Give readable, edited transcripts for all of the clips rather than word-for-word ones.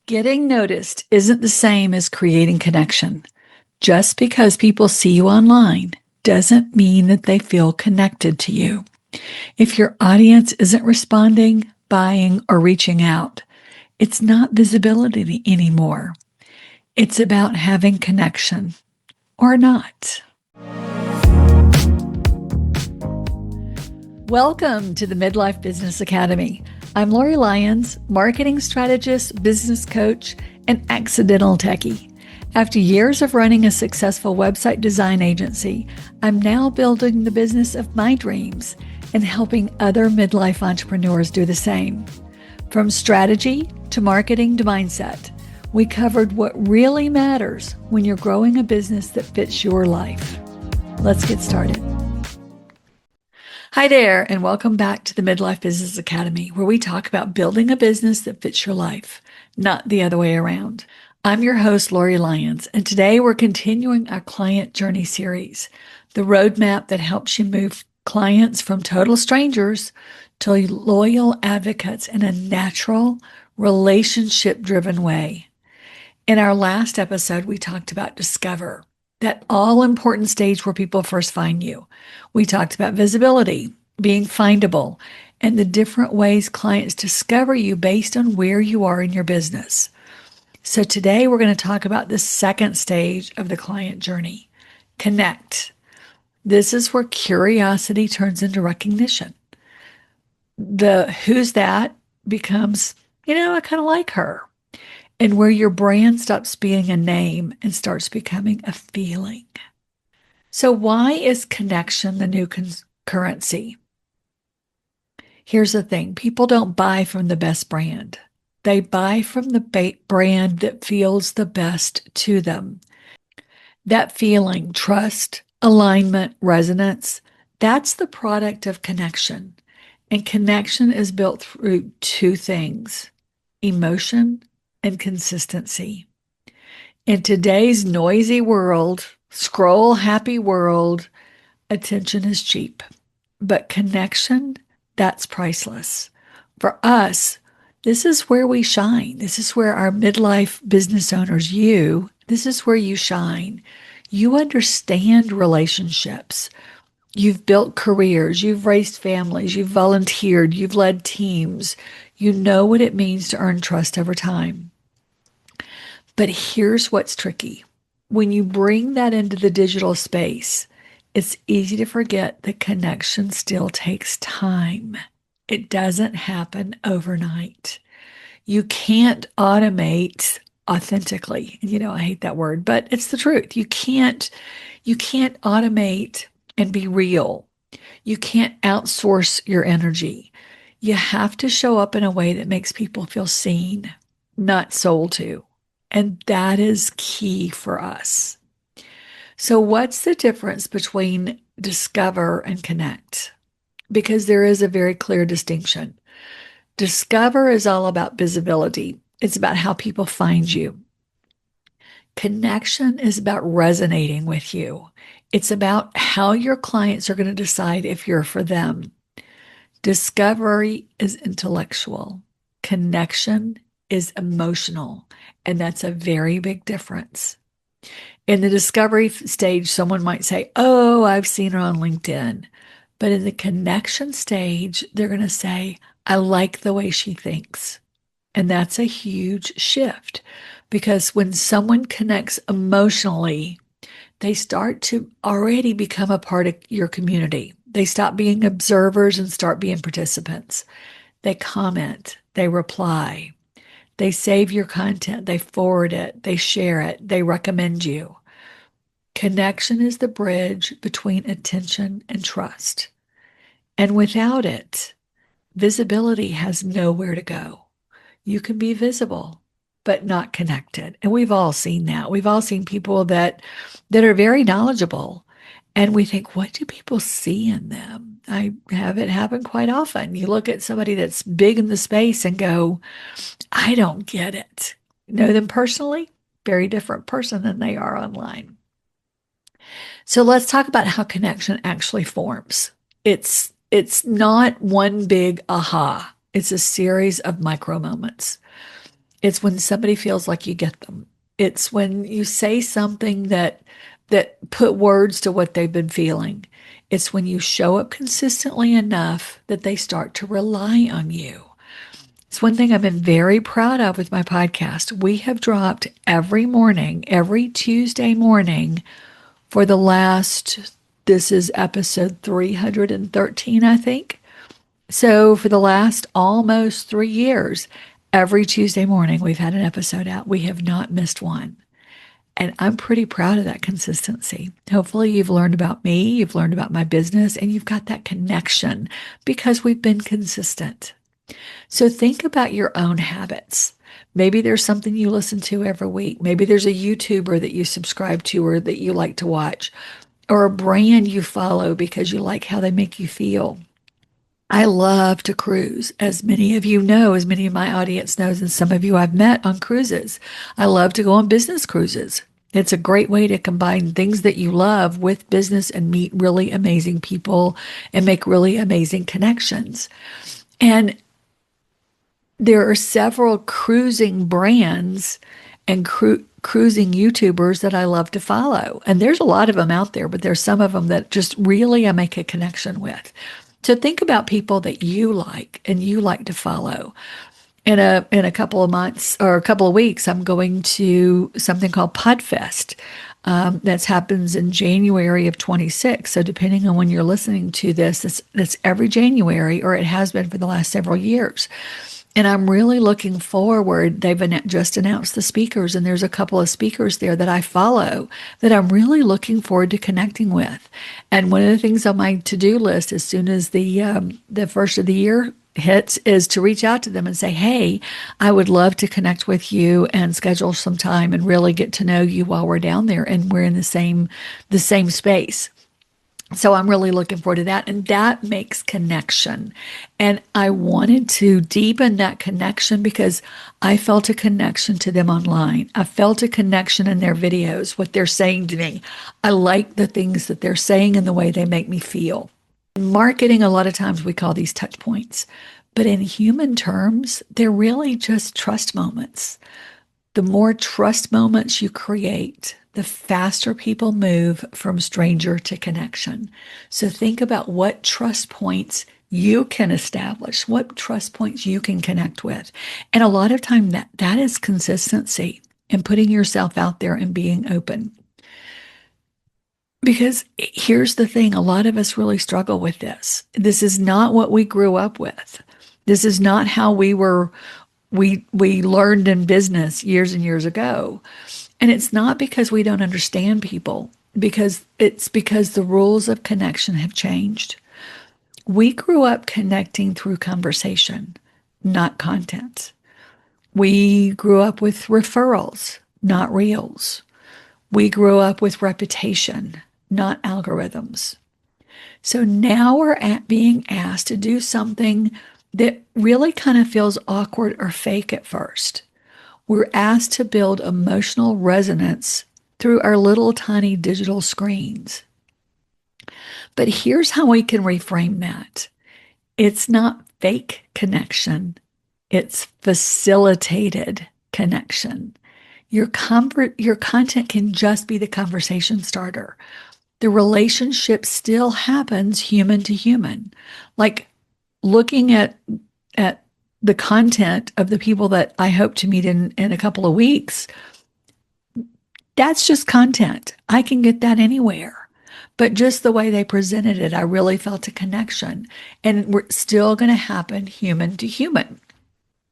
Getting noticed isn't the same as creating connection. Just because people see you online doesn't mean that they feel connected to you. If your audience isn't responding, buying, or reaching out, it's not visibility anymore. It's about having connection or not. Welcome to the Midlife Business Academy. I'm Lyons, marketing strategist, business coach, and accidental techie. After years of running a successful website design agency, I'm now building the business of my dreams and helping other midlife entrepreneurs do the same. From strategy to marketing to mindset, we covered what really matters when you're growing a business that fits your life. Let's get started. Hi there, and welcome back to the Midlife Business Academy, where we talk about building a business that fits your life, not the other way around. I'm your host, Lori Lyons, and today we're continuing our client journey series, the roadmap that helps you move clients from total strangers to loyal advocates in a natural, relationship-driven way. In our last episode, we talked about discover, that all-important stage where people first find you. We talked about visibility, being findable, and the different ways clients discover you based on where you are in your business. So today we're going to talk about the second stage of the client journey, connect. This is where curiosity turns into recognition. The who's that becomes, I kind of like her. And where your brand stops being a name and starts becoming a feeling. So why is connection the new currency? Here's the thing. People don't buy from the best brand. They buy from the brand that feels the best to them. That feeling, trust, alignment, resonance, that's the product of connection. And connection is built through two things, emotion and consistency. In today's noisy world, scroll happy world, attention is cheap. But connection, that's priceless. For us, this is where we shine. This is where our midlife business owners, this is where you shine. You understand relationships. You've built careers, you've raised families, you've volunteered, you've led teams. You know what it means to earn trust over time. But here's what's tricky. When you bring that into the digital space, it's easy to forget that connection still takes time. It doesn't happen overnight. You can't automate authentically. I hate that word, but it's the truth. You can't automate and be real. You can't outsource your energy. You have to show up in a way that makes people feel seen, not sold to. And that is key for us. So what's the difference between discover and connect? Because there is a very clear distinction. Discover is all about visibility. It's about how people find you. Connection is about resonating with you. It's about how your clients are going to decide if you're for them. Discovery is intellectual. Connection is emotional, and that's a very big difference. In the discovery stage, someone might say, oh, I've seen her on LinkedIn. But in the connection stage, they're going to say, I like the way she thinks. And that's a huge shift because when someone connects emotionally, they start to already become a part of your community. They stop being observers and start being participants. They comment, they reply. They save your content, they forward it, they share it, they recommend you. Connection is the bridge between attention and trust. And without it, visibility has nowhere to go. You can be visible, but not connected. And we've all seen that. We've all seen people that are very knowledgeable. And we think, what do people see in them? I have it happen quite often. You look at somebody that's big in the space and go, I don't get it. Know them personally, very different person than they are online. So let's talk about how connection actually forms. It's not one big aha. It's a series of micro moments. It's when somebody feels like you get them. It's when you say something that put words to what they've been feeling. It's when you show up consistently enough that they start to rely on you. It's one thing I've been very proud of with my podcast. We have dropped every morning, every Tuesday morning for the last, this is episode 313, I think. So for the last almost 3 years, every Tuesday morning, we've had an episode out. We have not missed one. And I'm pretty proud of that consistency. Hopefully, you've learned about me, you've learned about my business, and you've got that connection because we've been consistent. So think about your own habits. Maybe there's something you listen to every week. Maybe there's a YouTuber that you subscribe to or that you like to watch, or a brand you follow because you like how they make you feel. I love to cruise, as many of you know, as many of my audience knows, and some of you I've met on cruises. I love to go on business cruises. It's a great way to combine things that you love with business and meet really amazing people and make really amazing connections. And there are several cruising brands and cruising YouTubers that I love to follow. And there's a lot of them out there, but there's some of them that just really I make a connection with. So think about people that you like and you like to follow. In a couple of months or a couple of weeks, I'm going to something called Podfest. That happens in January of 26. So depending on when you're listening to this, that's every January, or it has been for the last several years. And I'm really looking forward. They've just announced the speakers, and there's a couple of speakers there that I follow that I'm really looking forward to connecting with. And one of the things on my to-do list as soon as the first of the year hits is to reach out to them and say, hey, I would love to connect with you and schedule some time and really get to know you while we're down there and we're in the same space. So I'm really looking forward to that. And that makes connection. And I wanted to deepen that connection because I felt a connection to them online. I felt a connection in their videos, what they're saying to me. I like the things that they're saying and the way they make me feel. In marketing, a lot of times we call these touch points, but in human terms, they're really just trust moments. The more trust moments you create, the faster people move from stranger to connection. So think about what trust points you can establish, what trust points you can connect with. And a lot of time that is consistency and putting yourself out there and being open. Because here's the thing, a lot of us really struggle with this. This is not what we grew up with. This is not how we learned in business years and years ago. And it's not because we don't understand people, because the rules of connection have changed. We grew up connecting through conversation, not content. We grew up with referrals, not reels. We grew up with reputation, not algorithms. So now we're being asked to do something that really kind of feels awkward or fake at first. We're asked to build emotional resonance through our little tiny digital screens. But here's how we can reframe that. It's not fake connection. It's facilitated connection. Your content can just be the conversation starter. The relationship still happens human to human. Like looking at the content of the people that I hope to meet in a couple of weeks, that's just content. I can get that anywhere. But just the way they presented it, I really felt a connection. And we're still going to happen human to human,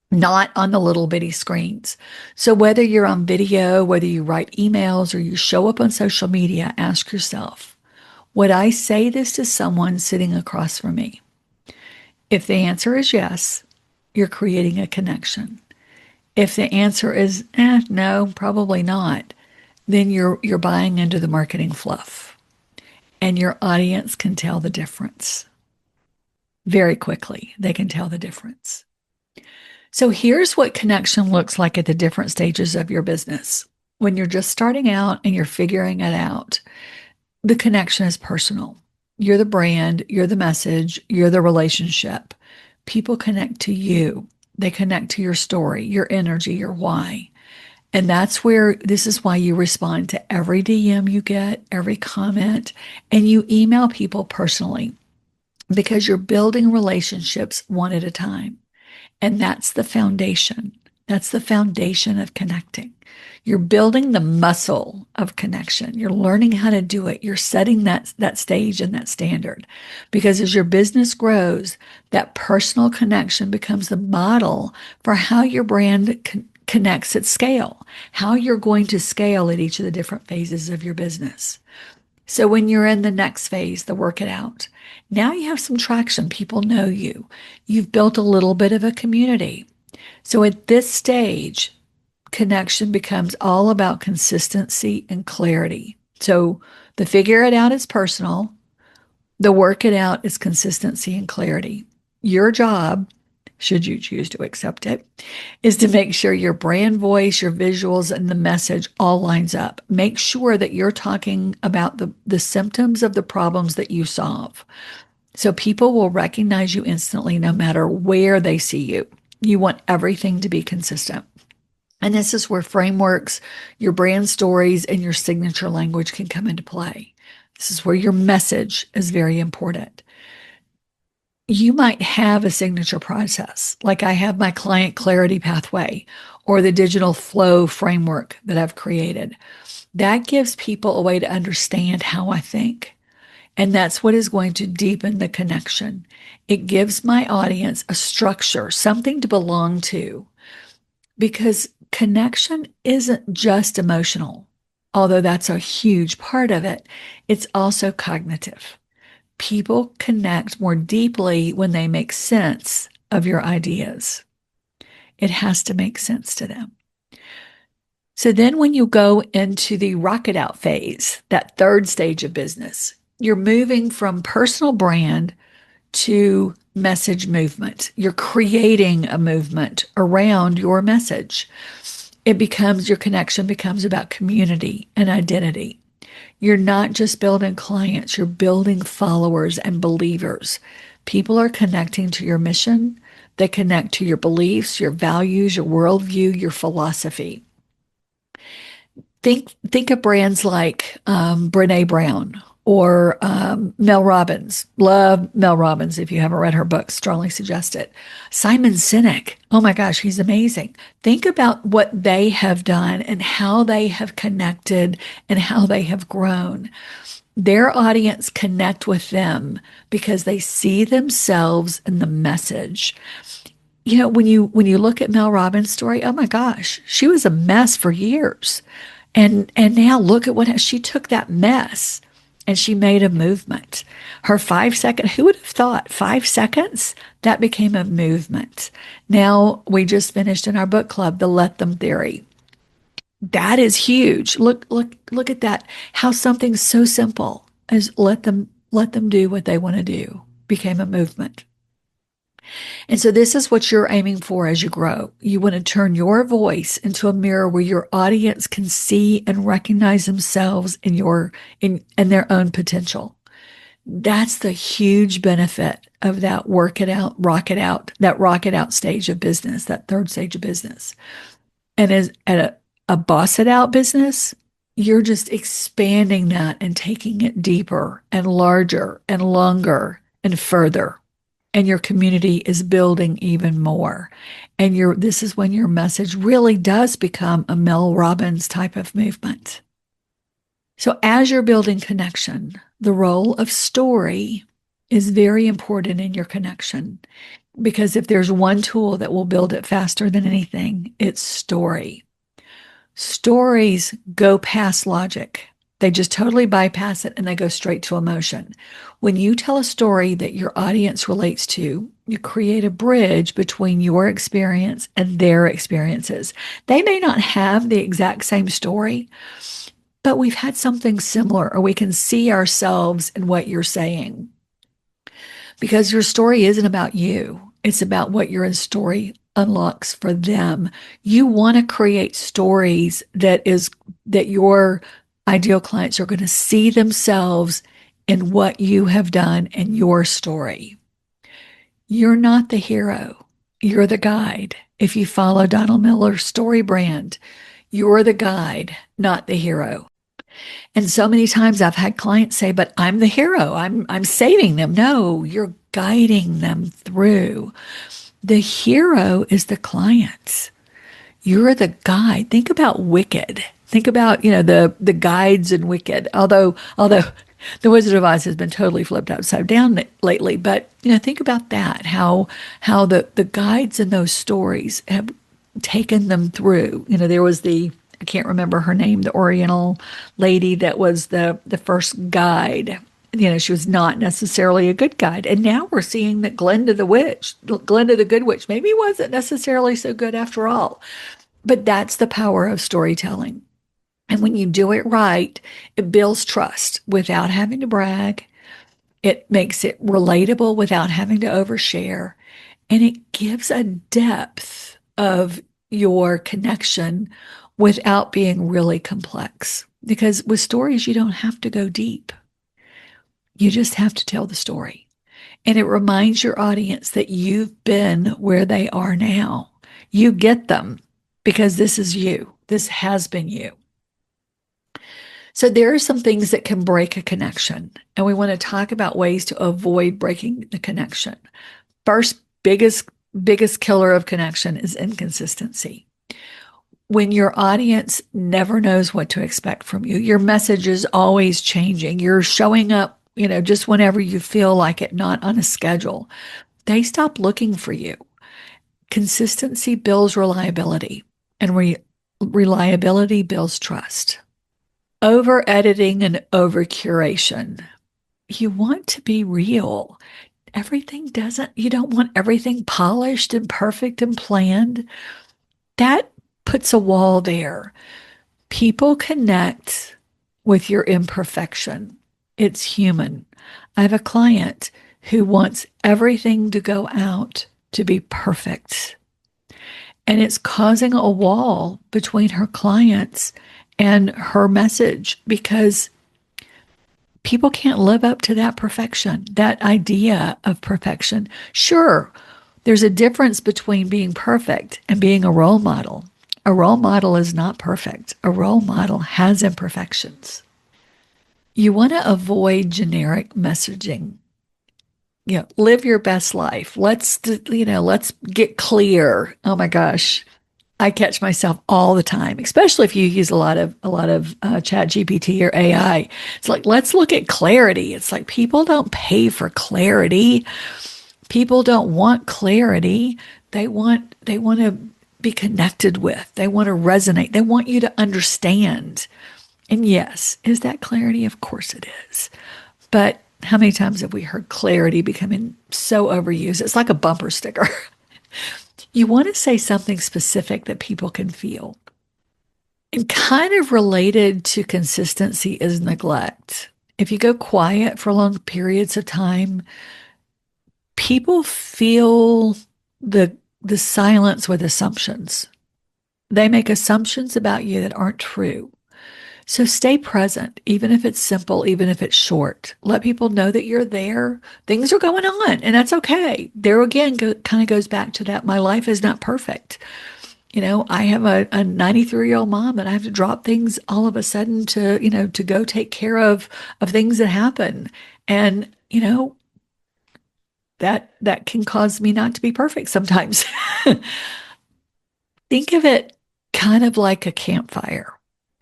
not on the little bitty screens. So whether you're on video, whether you write emails, or you show up on social media, ask yourself, would I say this to someone sitting across from me? If the answer is yes, you're creating a connection. If the answer is, no, probably not, then you're buying into the marketing fluff. And your audience can tell the difference. Very quickly, they can tell the difference. So here's what connection looks like at the different stages of your business. When you're just starting out and you're figuring it out, the connection is personal. You're the brand, you're the message, you're the relationship. People connect to you. They connect to your story, your energy, your why. And that's where this is why you respond to every DM you get, every comment, and you email people personally because you're building relationships one at a time. And that's the foundation. That's the foundation of connecting. You're building the muscle of connection. You're learning how to do it. You're setting that stage and that standard. Because as your business grows, that personal connection becomes the model for how your brand connects at scale, how you're going to scale at each of the different phases of your business. So when you're in the next phase, the work it out, now you have some traction. People know you. You've built a little bit of a community. So at this stage, connection becomes all about consistency and clarity. So the figure it out is personal. The work it out is consistency and clarity. Your job, should you choose to accept it, is to make sure your brand voice, your visuals, and the message all lines up. Make sure that you're talking about the symptoms of the problems that you solve. So people will recognize you instantly no matter where they see you. You want everything to be consistent. And this is where frameworks, your brand stories, and your signature language can come into play. This is where your message is very important. You might have a signature process, like I have my client clarity pathway or the digital flow framework that I've created. That gives people a way to understand how I think. And that's what is going to deepen the connection. It gives my audience a structure, something to belong to, because connection isn't just emotional, although that's a huge part of it. It's also cognitive. People connect more deeply when they make sense of your ideas. It has to make sense to them. So then when you go into the rocket out phase, that third stage of business, you're moving from personal brand to message movement. You're creating a movement around your message. Your connection becomes about community and identity. You're not just building clients, you're building followers and believers. People are connecting to your mission. They connect to your beliefs, your values, your worldview, your philosophy. Think of brands like Brene Brown or Mel Robbins. Love Mel Robbins. If you haven't read her book, strongly suggest it. Simon Sinek. Oh my gosh, he's amazing. Think about what they have done and how they have connected and how they have grown. Their audience connect with them because they see themselves in the message. You know, when you look at Mel Robbins' story, oh my gosh, she was a mess for years. And now look at what she took that mess and she made a movement. Her 5 second, who would have thought 5 seconds? That became a movement. Now we just finished in our book club, the Let Them Theory. That is huge. Look at that. How something so simple as let them do what they want to do became a movement. And so this is what you're aiming for as you grow. You want to turn your voice into a mirror where your audience can see and recognize themselves in their own potential. That's the huge benefit of that that rocket out stage of business, that third stage of business. And as at a boss it out business, you're just expanding that and taking it deeper and larger and longer and further. And your community is building even more. And this is when your message really does become a Mel Robbins type of movement. So as you're building connection, the role of story is very important in your connection, because if there's one tool that will build it faster than anything, it's story. Stories go past logic. They just totally bypass it and they go straight to emotion. When you tell a story that your audience relates to, you create a bridge between your experience and their experiences. They may not have the exact same story, but we've had something similar, or we can see ourselves in what you're saying. Because your story isn't about you. It's about what your story unlocks for them. You want to create stories that your ideal clients are going to see themselves in what you have done and your story. You're not the hero. You're the guide. If you follow Donald Miller's story brand, you're the guide, not the hero. And so many times I've had clients say, "But I'm the hero. I'm saving them." No, you're guiding them through. The hero is the client. You're the guide. Think about Wicked. Think about, the guides in Wicked. Although the Wizard of Oz has been totally flipped upside down lately, but think about that. How the guides in those stories have taken them through. There was I can't remember her name, the Oriental lady that was the first guide. She was not necessarily a good guide. And now we're seeing that Glinda the Good Witch, maybe wasn't necessarily so good after all. But that's the power of storytelling. And when you do it right, it builds trust without having to brag. It makes it relatable without having to overshare. And it gives a depth of your connection without being really complex. Because with stories, you don't have to go deep. You just have to tell the story. And it reminds your audience that you've been where they are now. You get them because this is you. This has been you. So there are some things that can break a connection, and we want to talk about ways to avoid breaking the connection. First, biggest killer of connection is inconsistency. When your audience never knows what to expect from you, your message is always changing. You're showing up, just whenever you feel like it, not on a schedule. They stop looking for you. Consistency builds reliability, and reliability builds trust. Over editing and over curation. You want to be real. You don't want everything polished and perfect and planned. That puts a wall there. People connect with your imperfection. It's human. I have a client who wants everything to go out to be perfect. And it's causing a wall between her clients and her message because people can't live up to that perfection, that idea of perfection. Sure, there's a difference between being perfect and being a role model. A role model is not perfect. A role model has imperfections. You want to avoid generic messaging. Live your best life. Let's get clear. Oh my gosh. I catch myself all the time, especially if you use a lot of chat GPT or AI. It's like, let's look at clarity. It's like people don't pay for clarity. People don't want clarity. They want to be connected with. They want to resonate. They want you to understand. And yes, is that clarity? Of course it is. But how many times have we heard clarity becoming so overused? It's like a bumper sticker. You want to say something specific that people can feel. And kind of related to consistency is neglect. If you go quiet for long periods of time, people feel the silence with assumptions. They make assumptions about you that aren't true. So stay present, even if it's simple, even if it's short. Let people know that you're there. Things are going on, and that's okay. There again, kind of goes back to that. My life is not perfect. I have a 93-year-old mom that I have to drop things all of a sudden to go take care of things that happen. And, that can cause me not to be perfect sometimes. Think of it kind of like a campfire.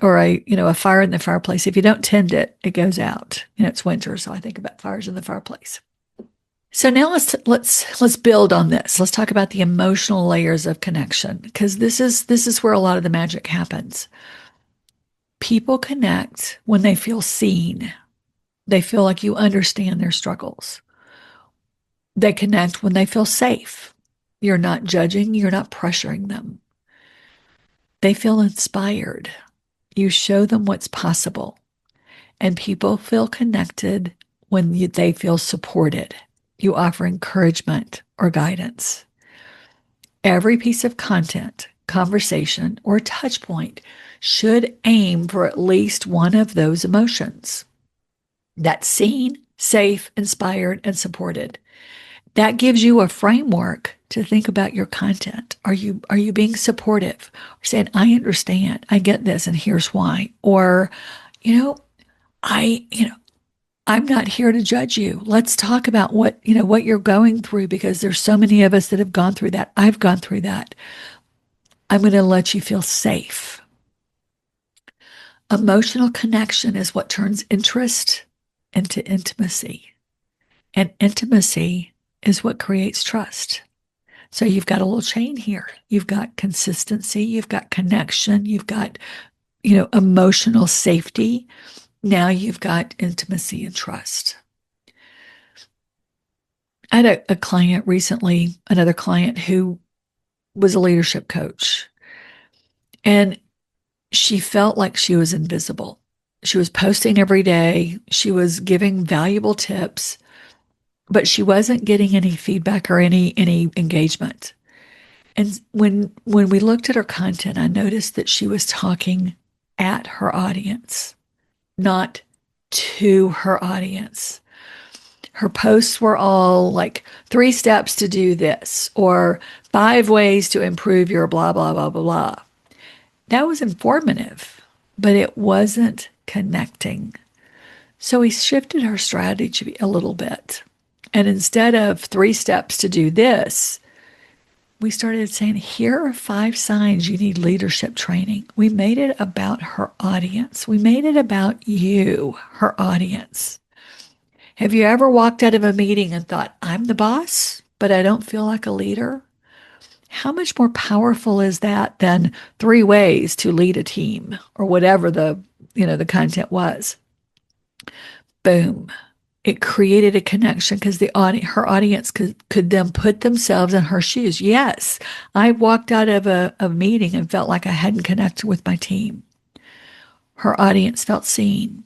Or a fire in the fireplace. If you don't tend it, it goes out. It's winter, so I think about fires in the fireplace. So now let's build on this. Let's talk about the emotional layers of connection, because this is where a lot of the magic happens. People connect when they feel seen. They feel like you understand their struggles. They connect when they feel safe. You're not judging, you're not pressuring them. They feel inspired. You show them what's possible, and people feel connected when they feel supported. You offer encouragement or guidance. Every piece of content, conversation, or touch point should aim for at least one of those emotions. That's seen, safe, inspired, and supported. That gives you a framework to think about your content. Are you being supportive? Or saying, I understand, I get this, and here's why. Or, you know, I'm not here to judge you. Let's talk about what you're going through, because there's so many of us that have gone through that. I've gone through that. I'm going to let you feel safe. Emotional connection is what turns interest into intimacy. And intimacy is what creates trust. So you've got a little chain here. You've got consistency, you've got connection, you've got, emotional safety. Now you've got intimacy and trust. I had a client recently, another client who was a leadership coach, and she felt like she was invisible. She was posting every day. She was giving valuable tips, but she wasn't getting any feedback or any engagement. And when we looked at her content, I noticed that she was talking at her audience, not to her audience. Her posts were all like 3 steps to do this, or 5 ways to improve your blah, blah, blah, blah, blah. That was informative, but it wasn't connecting. So we shifted her strategy a little bit. And instead of 3 steps to do this, we started saying, here are 5 signs you need leadership training. We made it about her audience. We made it about you, her audience. Have you ever walked out of a meeting and thought, I'm the boss, but I don't feel like a leader? How much more powerful is that than 3 ways to lead a team, or whatever the content was? Boom. It created a connection, because her audience could then put themselves in her shoes. Yes, I walked out of a meeting and felt like I hadn't connected with my team. Her audience felt seen.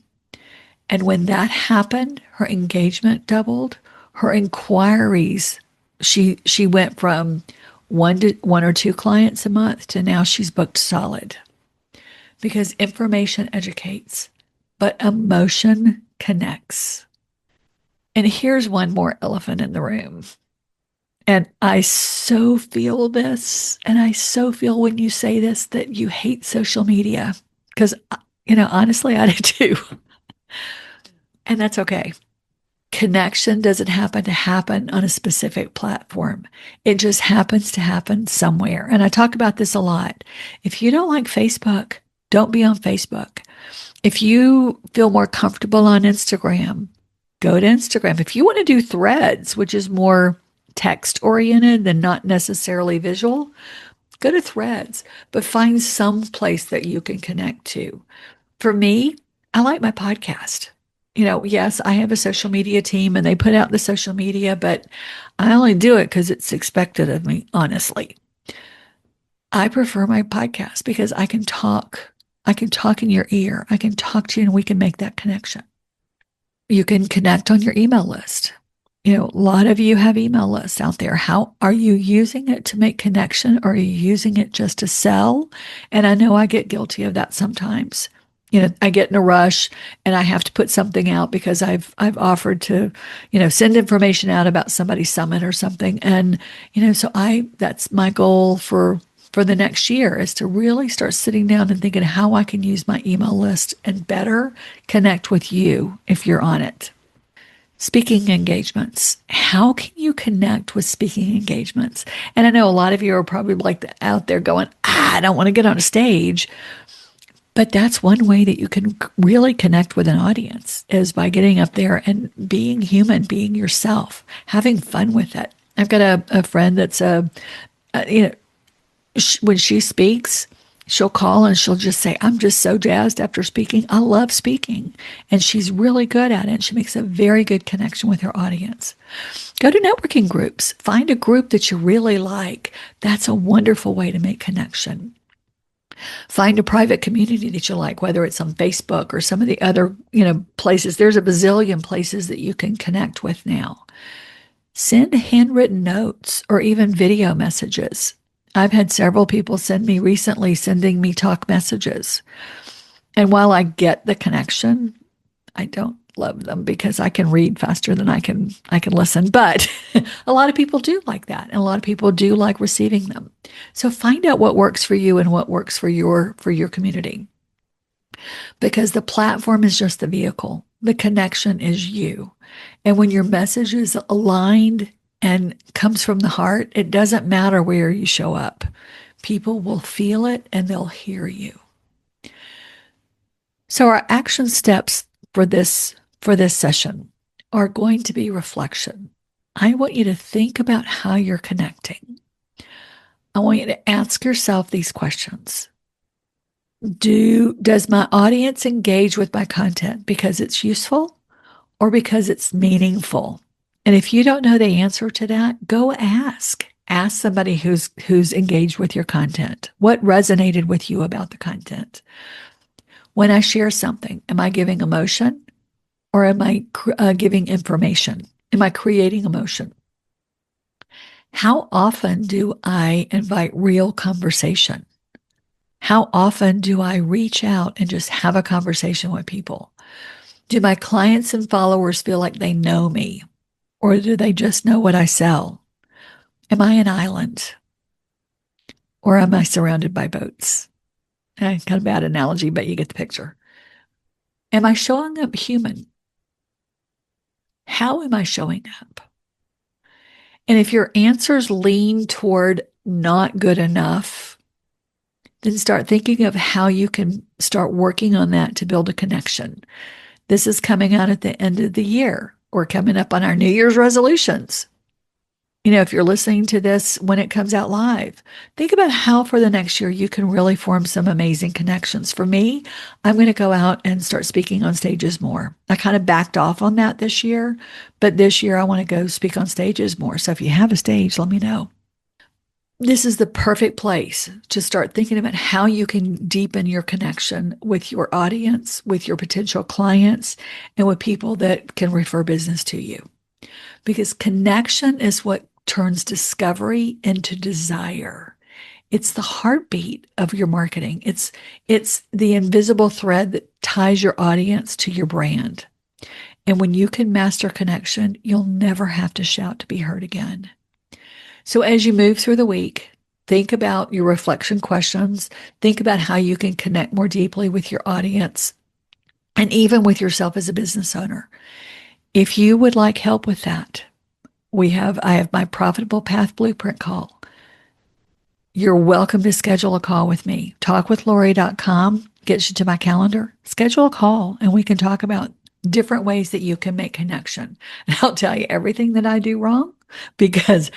And when that happened, her engagement doubled. Her inquiries, she went from 1 or 2 clients a month to now she's booked solid. Because information educates, but emotion connects. And here's one more elephant in the room. And I so feel this, and I so feel when you say this that you hate social media, because, honestly, I do too. And that's okay. Connection doesn't happen to happen on a specific platform. It just happens to happen somewhere. And I talk about this a lot. If you don't like Facebook, don't be on Facebook. If you feel more comfortable on Instagram, go to Instagram. If you want to do Threads, which is more text oriented than not necessarily visual, go to Threads, but find some place that you can connect to. For me, I like my podcast. Yes, I have a social media team and they put out the social media, but I only do it because it's expected of me, honestly. I prefer my podcast because I can talk. I can talk in your ear. I can talk to you and we can make that connection. You can connect on your email list. A lot of you have email lists out there. How are you using it to make connection, or are you using it just to sell? And I know I get guilty of that sometimes. I get in a rush and I have to put something out because I've offered to, send information out about somebody's summit or something. And, so that's my goal for the next year, is to really start sitting down and thinking how I can use my email list and better connect with you if you're on it. Speaking engagements. How can you connect with speaking engagements? And I know a lot of you are probably out there going, I don't want to get on a stage. But that's one way that you can really connect with an audience, is by getting up there and being human, being yourself, having fun with it. I've got a friend that's when she speaks, she'll call and she'll just say, I'm just so jazzed after speaking. I love speaking. And she's really good at it. She makes a very good connection with her audience. Go to networking groups. Find a group that you really like. That's a wonderful way to make connection. Find a private community that you like, whether it's on Facebook or some of the other, places. There's a bazillion places that you can connect with now. Send handwritten notes or even video messages. I've had several people sending me talk messages. And while I get the connection, I don't love them because I can read faster than I can listen. But a lot of people do like that, and a lot of people do like receiving them. So find out what works for you and what works for your community. Because the platform is just the vehicle. The connection is you. And when your message is aligned and comes from the heart, it doesn't matter where you show up. People will feel it and they'll hear you. So our action steps for this session are going to be reflection. I want you to think about how you're connecting. I want you to ask yourself these questions. Does my audience engage with my content because it's useful or because it's meaningful? And if you don't know the answer to that, go ask. Ask somebody who's engaged with your content. What resonated with you about the content? When I share something, am I giving emotion or am I giving information? Am I creating emotion? How often do I invite real conversation? How often do I reach out and just have a conversation with people? Do my clients and followers feel like they know me? Or do they just know what I sell? Am I an island? Or am I surrounded by boats? Kind of bad analogy, but you get the picture. Am I showing up human? How am I showing up? And if your answers lean toward not good enough, then start thinking of how you can start working on that to build a connection. This is coming out at the end of the year. We're coming up on our New Year's resolutions. If you're listening to this when it comes out live, think about how for the next year you can really form some amazing connections. For me, I'm going to go out and start speaking on stages more. I kind of backed off on that this year, but this year I want to go speak on stages more. So if you have a stage, let me know. This is the perfect place to start thinking about how you can deepen your connection with your audience, with your potential clients, and with people that can refer business to you. Because connection is what turns discovery into desire. It's the heartbeat of your marketing. It's the invisible thread that ties your audience to your brand. And when you can master connection, you'll never have to shout to be heard again. So as you move through the week, think about your reflection questions. Think about how you can connect more deeply with your audience and even with yourself as a business owner. If you would like help with that, I have my Profitable Path Blueprint call. You're welcome to schedule a call with me. Talkwithlori.com gets you to my calendar. Schedule a call and we can talk about different ways that you can make connection. And I'll tell you everything that I do wrong because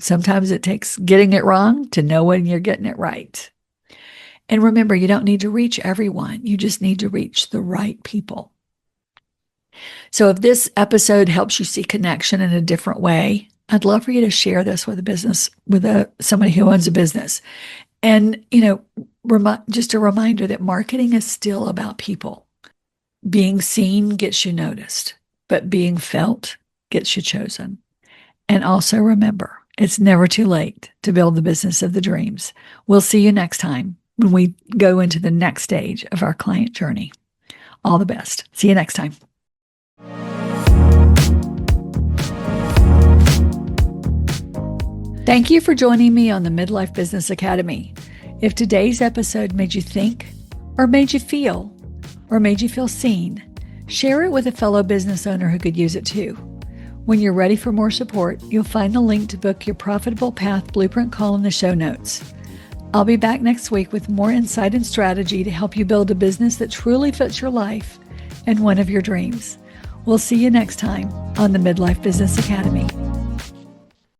sometimes it takes getting it wrong to know when you're getting it right. And remember, you don't need to reach everyone. You just need to reach the right people. So if this episode helps you see connection in a different way, I'd love for you to share this with somebody who owns a business. And, just a reminder that marketing is still about people. Being seen gets you noticed, but being felt gets you chosen. And also remember, it's never too late to build the business of the dreams. We'll see you next time when we go into the next stage of our client journey. All the best. See you next time. Thank you for joining me on the Midlife Business Academy. If today's episode made you think, or made you feel, or made you feel seen, share it with a fellow business owner who could use it too. When you're ready for more support, you'll find the link to book your Profitable Path Blueprint call in the show notes. I'll be back next week with more insight and strategy to help you build a business that truly fits your life and one of your dreams. We'll see you next time on the Midlife Business Academy.